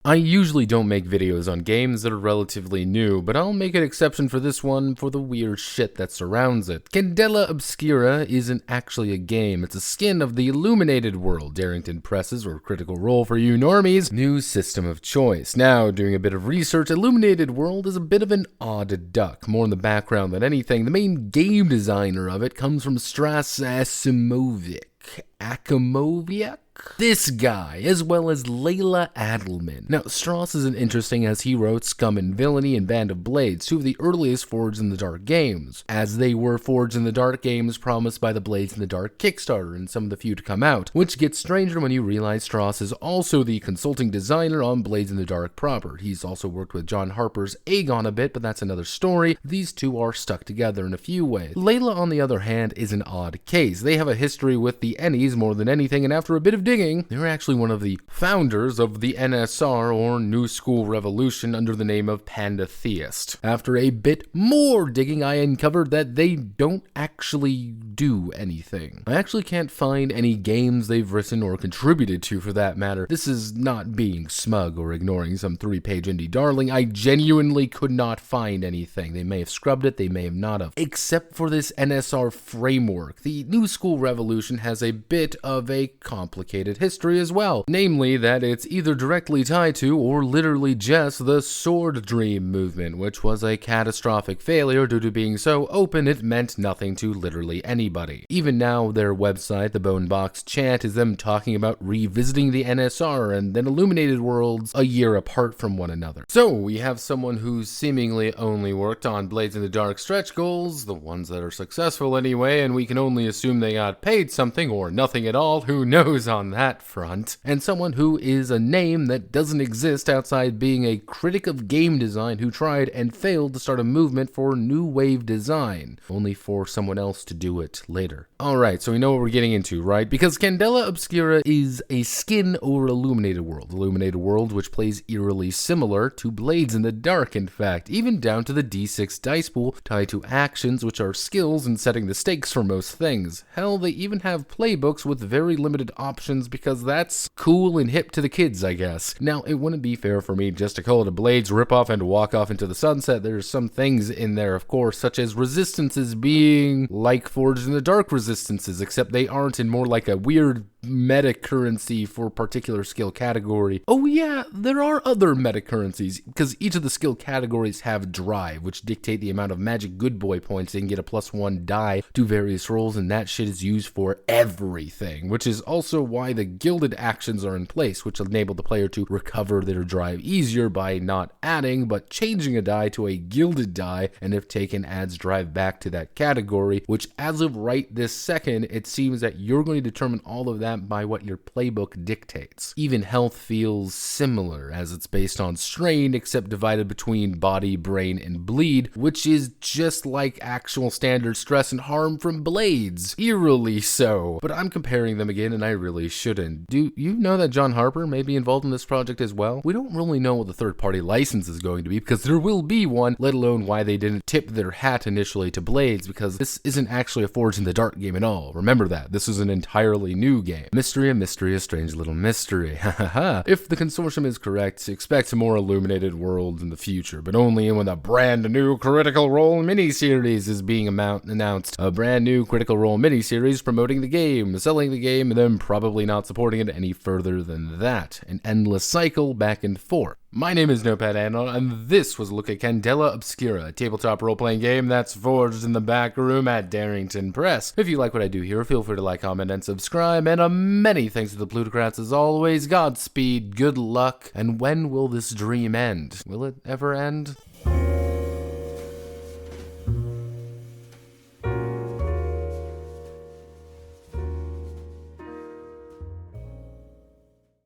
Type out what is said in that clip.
I usually don't make videos on games that are relatively new, but I'll make an exception for this one for the weird shit that surrounds it. Candela Obscura isn't actually a game, it's a skin of the Illuminated World, Darrington Press's, or Critical Role for you normies, new system of choice. Now, doing a bit of research, Illuminated World is a bit of an odd duck, more in the background than anything. The main game designer of it comes from Strass Akimoviak? This guy, as well as Layla Adelman. Now, Strauss isn't interesting as he wrote Scum and Villainy and Band of Blades, two of the earliest Forged in the Dark games, as they were Forged in the Dark games promised by the Blades in the Dark Kickstarter and some of the few to come out, which gets stranger when you realize Strauss is also the consulting designer on Blades in the Dark proper. He's also worked with John Harper's Aegon a bit, but that's another story. These two are stuck together in a few ways. Layla, on the other hand, is an odd case. They have a history with the Ennies more than anything, and after a bit of digging, they're actually one of the founders of the NSR, or New School Revolution, under the name of Pandatheist. After a bit more digging, I uncovered that they don't actually do anything. I actually can't find any games they've written or contributed to, for that matter. This is not being smug or ignoring some 3-page indie darling. I genuinely could not find anything. They may have scrubbed it, they may have not have. Except for this NSR framework. The New School Revolution has a bit of a complicated history as well, namely that it's either directly tied to or literally just the Sword Dream movement, which was a catastrophic failure due to being so open it meant nothing to literally anybody. Even now, their website, the Bone Box Chant, is them talking about revisiting the NSR and then Illuminated Worlds a year apart from one another. So we have someone who's seemingly only worked on Blades in the Dark stretch goals, the ones that are successful anyway, and we can only assume they got paid something or nothing at all, who knows on that front, and someone who is a name that doesn't exist outside being a critic of game design who tried and failed to start a movement for new wave design, only for someone else to do it later. Alright, so we know what we're getting into, right? Because Candela Obscura is a skin over Illuminated World. Illuminated World, which plays eerily similar to Blades in the Dark, in fact, even down to the D6 dice pool tied to actions, which are skills in setting the stakes for most things. Hell, they even have playbooks with very limited options because that's cool and hip to the kids, I guess. Now, it wouldn't be fair for me just to call it a Blades ripoff and walk off into the sunset. There's some things in there, of course, such as resistances being like Forged in the Dark resistances, except they aren't, and more like a weird meta currency for a particular skill category. Oh yeah, there are other meta currencies, because each of the skill categories have drive, which dictate the amount of magic good boy points they can get a +1 die to various roles, and that shit is used for everything, which is also why the gilded actions are in place, which enable the player to recover their drive easier by not adding, but changing a die to a gilded die, and if taken, adds drive back to that category, which as of right this second, it seems that you're going to determine all of that by what your playbook dictates. Even health feels similar, as it's based on strain, except divided between body, brain, and bleed, which is just like actual standard stress and harm from Blades. Eerily so. But I'm comparing them again, and I really shouldn't. Do you know that John Harper may be involved in this project as well? We don't really know what the third-party license is going to be, because there will be one, let alone why they didn't tip their hat initially to Blades, because this isn't actually a Forged in the Dark game at all. Remember that. This is an entirely new game. Mystery, a strange little mystery. Hahaha. If the consortium is correct, expect more Illuminated Worlds in the future, but only when a brand new Critical Role miniseries is being announced. A brand new Critical Role miniseries promoting the game, selling the game, and then probably not supporting it any further than that. An endless cycle back and forth. My name is Notepad, and this was a look at Candela Obscura, a tabletop role-playing game that's forged in the back room at Darrington Press. If you like what I do here, feel free to like, comment, and subscribe, and many thanks to the plutocrats as always. Godspeed, good luck, and when will this dream end? Will it ever end?